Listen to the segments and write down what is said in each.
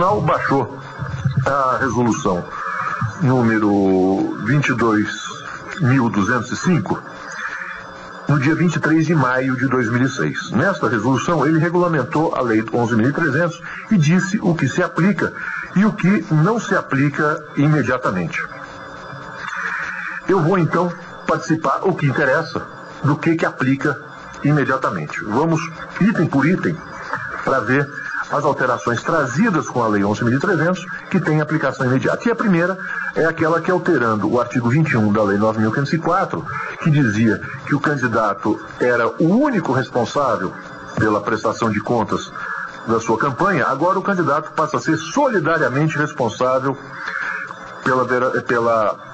Tribunal baixou a resolução número 22.205 no dia 23 de maio de 2006. Nesta resolução, ele regulamentou a Lei 11.300 e disse o que se aplica e o que não se aplica imediatamente. Eu vou, então, participar, o que interessa, do que aplica imediatamente. Vamos item por item para ver as alterações trazidas com a Lei 11.300 que tem aplicação imediata. E a primeira é aquela que, alterando o artigo 21 da Lei 9.504, que dizia que o candidato era o único responsável pela prestação de contas da sua campanha, agora o candidato passa a ser solidariamente responsável pela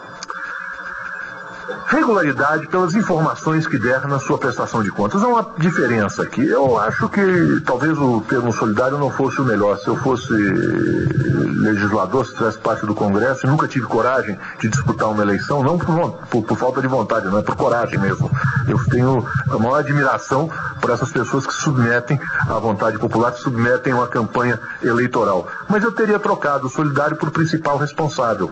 regularidade, pelas informações que der na sua prestação de contas. Há uma diferença aqui. Eu acho que talvez o termo solidário não fosse o melhor. Se eu fosse legislador, se tivesse parte do Congresso, e nunca tive coragem de disputar uma eleição, não por falta de vontade, não é por coragem mesmo. Eu tenho a maior admiração por essas pessoas que se submetem à vontade popular, que se submetem a uma campanha eleitoral. Mas eu teria trocado o solidário por principal responsável.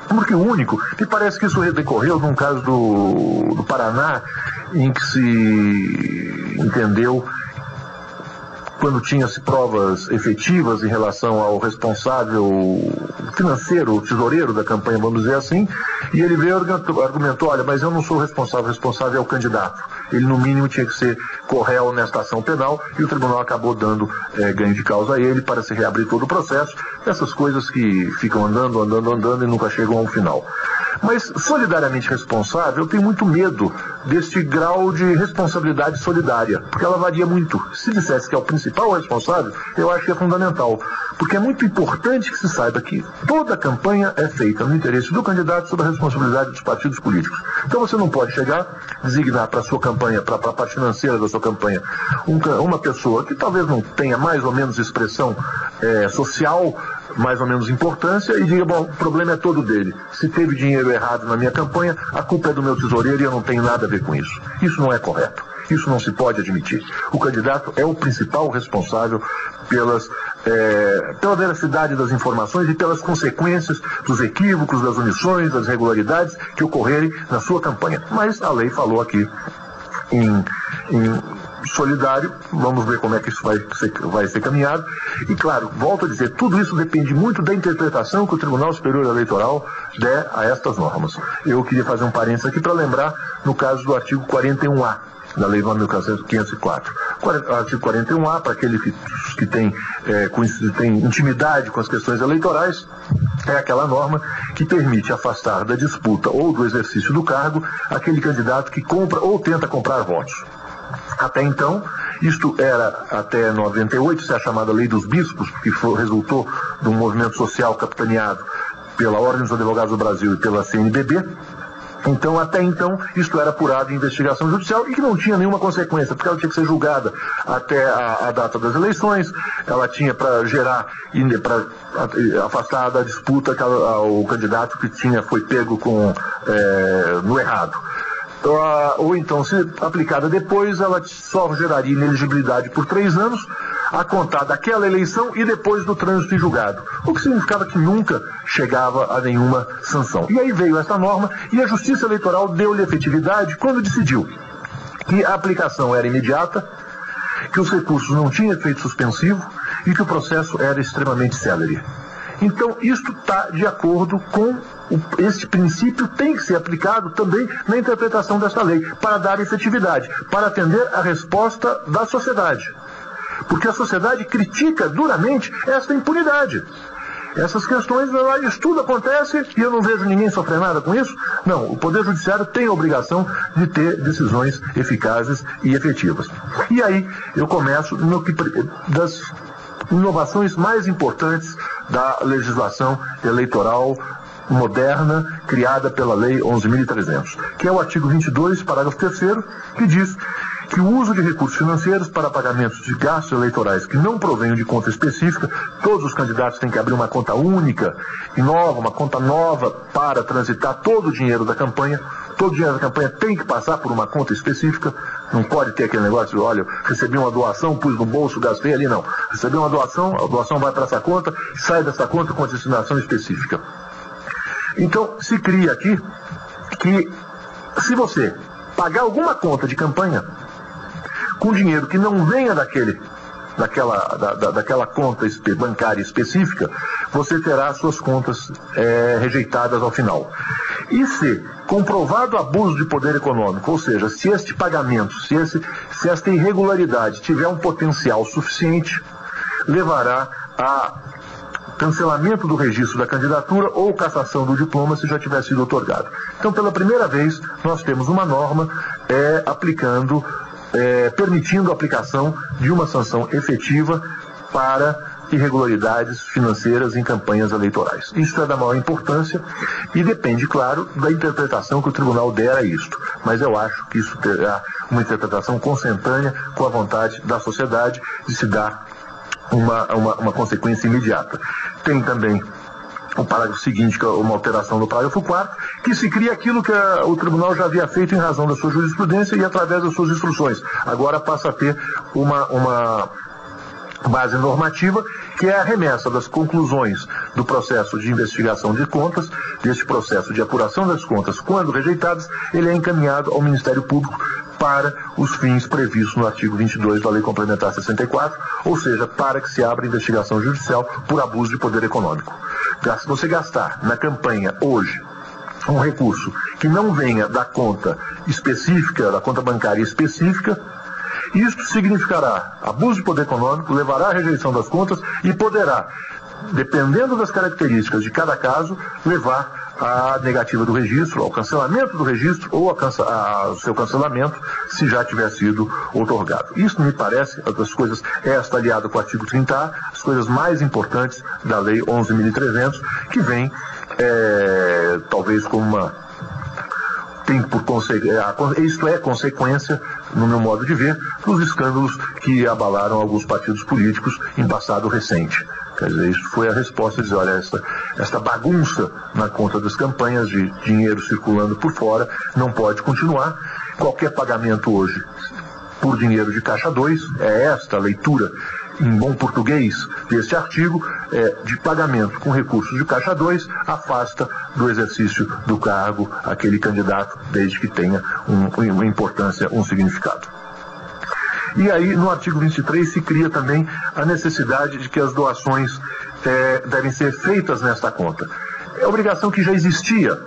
Porque o único, me parece que isso decorreu num caso do Paraná, em que se entendeu, quando tinha-se provas efetivas em relação ao responsável financeiro, o tesoureiro da campanha, vamos dizer assim, e ele veio e argumentou, olha, mas eu não sou o responsável é o candidato. Ele, no mínimo, tinha que ser corréu nesta ação penal, e o tribunal acabou dando ganho de causa a ele para se reabrir todo o processo. Essas coisas que ficam andando e nunca chegam ao final. Mas, solidariamente responsável, eu tenho muito medo deste grau de responsabilidade solidária, porque ela varia muito. Se dissesse que é o principal responsável, eu acho que é fundamental, porque é muito importante que se saiba que toda a campanha é feita no interesse do candidato sob a responsabilidade dos partidos políticos. Então você não pode chegar, designar para a sua campanha, para a parte financeira da sua campanha, uma pessoa que talvez não tenha mais ou menos expressão social, mais ou menos importância, e diga, bom, o problema é todo dele. Se teve dinheiro errado na minha campanha, a culpa é do meu tesoureiro e eu não tenho nada a ver com isso. Isso não é correto. Isso não se pode admitir. O candidato é o principal responsável pela veracidade das informações e pelas consequências dos equívocos, das omissões, das irregularidades que ocorrerem na sua campanha. Mas a lei falou aqui em solidário, vamos ver como é que isso vai ser caminhado. E claro, volto a dizer, tudo isso depende muito da interpretação que o Tribunal Superior Eleitoral der a estas normas. Eu queria fazer um parênteses aqui para lembrar no caso do artigo 41A da Lei 9.504. O artigo 41A, para aqueles que têm intimidade com as questões eleitorais, é aquela norma que permite afastar da disputa ou do exercício do cargo aquele candidato que compra ou tenta comprar votos. Até então, isto era até 98, isso é a chamada Lei dos Bispos, que resultou de um movimento social capitaneado pela Ordem dos Advogados do Brasil e pela CNBB. Então, até então, isto era apurado em investigação judicial e que não tinha nenhuma consequência, porque ela tinha que ser julgada até a data das eleições, ela tinha para gerar, para afastar da disputa o candidato que foi pego no errado. Ou então, se aplicada depois, ela só geraria inelegibilidade por 3 anos, a contar daquela eleição e depois do trânsito em julgado, o que significava que nunca chegava a nenhuma sanção. E aí veio essa norma e a Justiça Eleitoral deu-lhe efetividade quando decidiu que a aplicação era imediata, que os recursos não tinham efeito suspensivo e que o processo era extremamente célere. Então, isto está de acordo com este princípio, tem que ser aplicado também na interpretação desta lei, para dar efetividade, para atender a resposta da sociedade. Porque a sociedade critica duramente esta impunidade. Essas questões, isso tudo acontece e eu não vejo ninguém sofrer nada com isso. Não, o Poder Judiciário tem a obrigação de ter decisões eficazes e efetivas. E aí eu começo das inovações mais importantes da legislação eleitoral moderna, criada pela Lei 11.300, que é o artigo 22, parágrafo 3º, que diz que o uso de recursos financeiros para pagamentos de gastos eleitorais que não provenham de conta específica, todos os candidatos têm que abrir uma conta única e nova, uma conta nova para transitar todo o dinheiro da campanha. Todo o dinheiro da campanha tem que passar por uma conta específica Não pode ter aquele negócio de, olha, recebi uma doação, pus no bolso, gastei ali, não. Recebi uma doação, a doação vai para essa conta, sai dessa conta com destinação específica. Então, se cria aqui que, se você pagar alguma conta de campanha com dinheiro que não venha daquela conta bancária específica, você terá suas contas rejeitadas ao final. E se comprovado abuso de poder econômico, ou seja, se este pagamento, se esta irregularidade tiver um potencial suficiente, levará a cancelamento do registro da candidatura ou cassação do diploma se já tiver sido otorgado. Então, pela primeira vez, nós temos uma norma permitindo a aplicação de uma sanção efetiva para irregularidades financeiras em campanhas eleitorais. Isso é da maior importância e depende, claro, da interpretação que o tribunal der a isto. Mas eu acho que isso terá uma interpretação consentânea com a vontade da sociedade de se dar uma consequência imediata. Tem também o parágrafo seguinte, que é uma alteração do parágrafo 4º, que se cria aquilo que o tribunal já havia feito em razão da sua jurisprudência e através das suas instruções. Agora passa a ter uma base normativa, que é a remessa das conclusões do processo de investigação de contas, deste processo de apuração das contas, quando rejeitadas, ele é encaminhado ao Ministério Público para os fins previstos no artigo 22 da Lei Complementar 64, ou seja, para que se abra investigação judicial por abuso de poder econômico. Se você gastar na campanha hoje um recurso que não venha da conta específica, da conta bancária específica, isto significará abuso de poder econômico, levará à rejeição das contas e poderá, dependendo das características de cada caso, levar à negativa do registro, ao cancelamento do registro ou ao seu cancelamento, se já tiver sido outorgado. Isso me parece, das coisas, esta aliada com o artigo 30A, as coisas mais importantes da Lei 11.300, que vem, talvez como uma... Isto é consequência, no meu modo de ver, dos escândalos que abalaram alguns partidos políticos em passado recente. Quer dizer, isso foi a resposta de dizer, olha, esta bagunça na conta das campanhas de dinheiro circulando por fora não pode continuar. Qualquer pagamento hoje por dinheiro de Caixa 2, é esta a leitura em bom português deste artigo, de pagamento com recursos de Caixa 2, afasta do exercício do cargo aquele candidato, desde que tenha uma importância, um significado. E aí, no artigo 23, se cria também a necessidade de que as doações devem ser feitas nesta conta. É obrigação que já existia,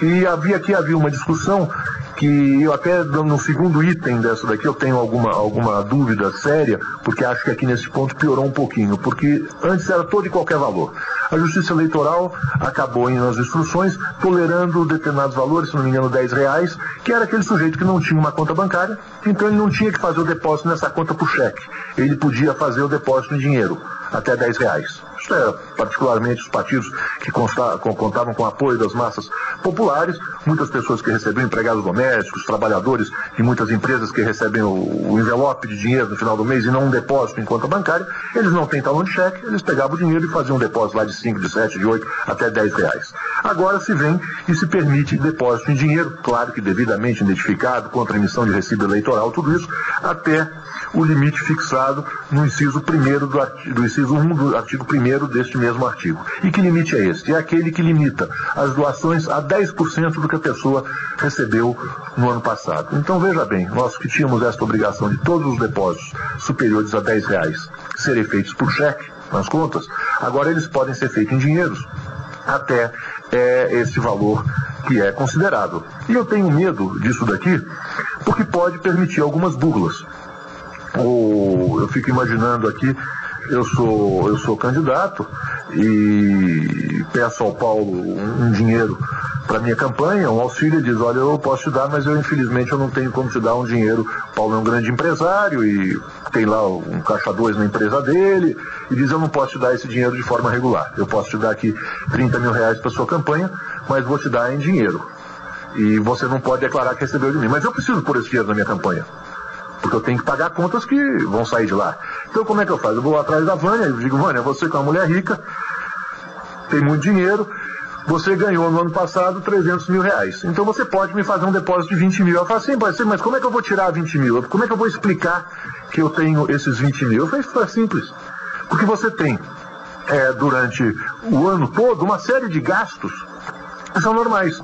e havia uma discussão que eu até no segundo item dessa daqui eu tenho alguma dúvida séria, porque acho que aqui nesse ponto piorou um pouquinho, porque antes era todo e qualquer valor. A Justiça Eleitoral acabou nas instruções tolerando determinados valores, se não me engano R$10, que era aquele sujeito que não tinha uma conta bancária, então ele não tinha que fazer o depósito nessa conta por cheque. Ele podia fazer o depósito em dinheiro, até R$10. Isso era particularmente os partidos que contavam com o apoio das massas populares, muitas pessoas que recebiam empregados domésticos, trabalhadores de muitas empresas que recebem o envelope de dinheiro no final do mês e não um depósito em conta bancária. Eles não têm talão de cheque, eles pegavam o dinheiro e faziam um depósito lá de 5, de 7, de 8, até R$10. Agora se vem e se permite depósito em dinheiro, claro que devidamente identificado, contra emissão de recibo eleitoral, tudo isso, até o limite fixado no inciso 1º do inciso 1 do artigo 1º deste mesmo artigo. E que limite é este? É aquele que limita as doações a 10% do que a pessoa recebeu no ano passado. Então veja bem, nós que tínhamos esta obrigação de todos os depósitos superiores a R$10 serem feitos por cheque nas contas, agora eles podem ser feitos em dinheiros até esse valor que é considerável. E eu tenho medo disso daqui, porque pode permitir algumas burlas. Eu fico imaginando aqui, eu sou candidato e peço ao Paulo um dinheiro para minha campanha, um auxílio, e diz, olha, eu posso te dar, mas infelizmente eu não tenho como te dar um dinheiro. O Paulo é um grande empresário e tem lá um Caixa 2 na empresa dele, e diz, eu não posso te dar esse dinheiro de forma regular. Eu posso te dar aqui R$30 mil para sua campanha, mas vou te dar em dinheiro. E você não pode declarar que recebeu de mim. Mas eu preciso pôr esse dinheiro na minha campanha, porque eu tenho que pagar contas que vão sair de lá. Então como é que eu faço? Eu vou atrás da Vânia, eu digo, Vânia, você que é uma mulher rica, tem muito dinheiro, você ganhou no ano passado 300 mil reais. Então você pode me fazer um depósito de 20 mil. Eu falo assim, mas como é que eu vou tirar 20 mil? Como é que eu vou explicar que eu tenho esses 20 mil? Eu falei, isso é simples. Porque você tem, durante o ano todo, uma série de gastos que são normais.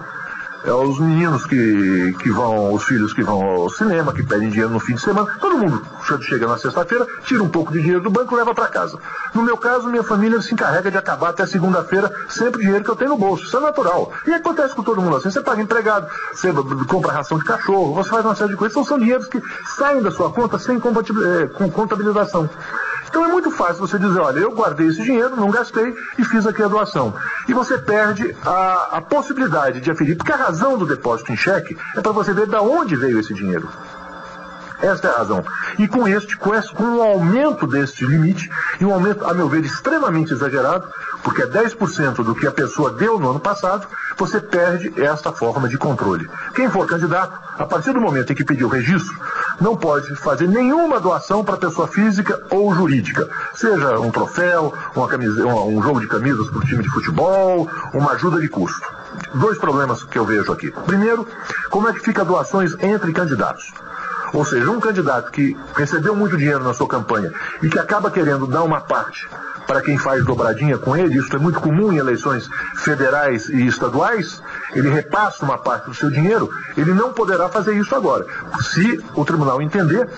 Os meninos que vão, os filhos que vão ao cinema, que pedem dinheiro no fim de semana, todo mundo chega na sexta-feira, tira um pouco de dinheiro do banco e leva para casa. No meu caso, minha família se encarrega de acabar até segunda-feira sempre o dinheiro que eu tenho no bolso. Isso é natural. E acontece com todo mundo assim. Você paga empregado, você compra ração de cachorro, você faz uma série de coisas. São dinheiros que saem da sua conta sem contabilização. Então é muito fácil você dizer, olha, eu guardei esse dinheiro, não gastei e fiz aqui a doação. E você perde a possibilidade de aferir, porque a razão do depósito em cheque é para você ver de onde veio esse dinheiro. Esta é a razão. E com o aumento deste limite, e um aumento, a meu ver, extremamente exagerado, porque é 10% do que a pessoa deu no ano passado, você perde esta forma de controle. Quem for candidato, a partir do momento em que pediu registro, não pode fazer nenhuma doação para pessoa física ou jurídica, seja um troféu, um jogo de camisas para o time de futebol, uma ajuda de custo. Dois problemas que eu vejo aqui. Primeiro, como é que fica doações entre candidatos? Ou seja, um candidato que recebeu muito dinheiro na sua campanha e que acaba querendo dar uma parte para quem faz dobradinha com ele, isso é muito comum em eleições federais e estaduais, ele repassa uma parte do seu dinheiro, ele não poderá fazer isso agora. Se o tribunal entender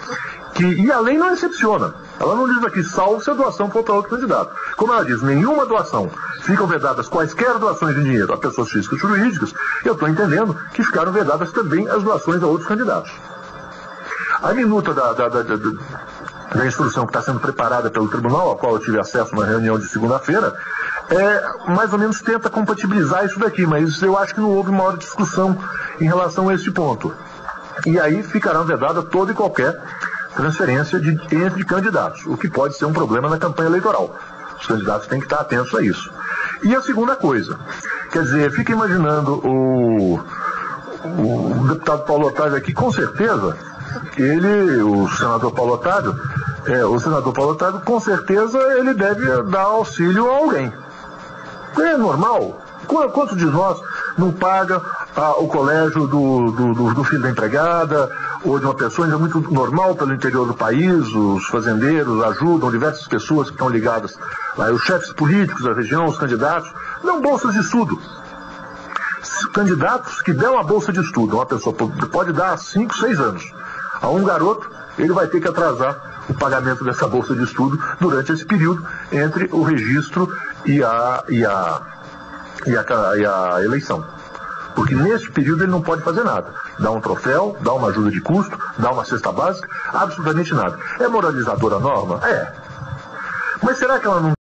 que, e a lei não excepciona, ela não diz aqui, salvo se a doação for para outro candidato. Como ela diz, nenhuma doação, ficam vedadas quaisquer doações de dinheiro a pessoas físicas e jurídicas, eu estou entendendo que ficaram vedadas também as doações a outros candidatos. A minuta da instrução que está sendo preparada pelo tribunal, a qual eu tive acesso na reunião de segunda-feira, mais ou menos tenta compatibilizar isso daqui, mas eu acho que não houve maior discussão em relação a esse ponto. E aí ficará vedada toda e qualquer transferência entre candidatos, o que pode ser um problema na campanha eleitoral. Os candidatos têm que estar atentos a isso. E a segunda coisa, quer dizer, fica imaginando o deputado Paulo Otávio aqui, com certeza, o senador Paulo Otávio, com certeza, ele deve dar auxílio a alguém. É normal. Quantos de nós não paga o colégio do filho da empregada ou de uma pessoa? Ainda é muito normal pelo interior do país, os fazendeiros ajudam diversas pessoas que estão ligadas lá, os chefes políticos da região, os candidatos, dão bolsas de estudo. Candidatos que dão a bolsa de estudo, uma pessoa pode dar 5, 6 anos. A um garoto, ele vai ter que atrasar o pagamento dessa bolsa de estudo durante esse período entre o registro e a eleição. Porque nesse período ele não pode fazer nada. Dá um troféu, dá uma ajuda de custo, dá uma cesta básica, absolutamente nada. É moralizadora a norma? É. Mas será que ela não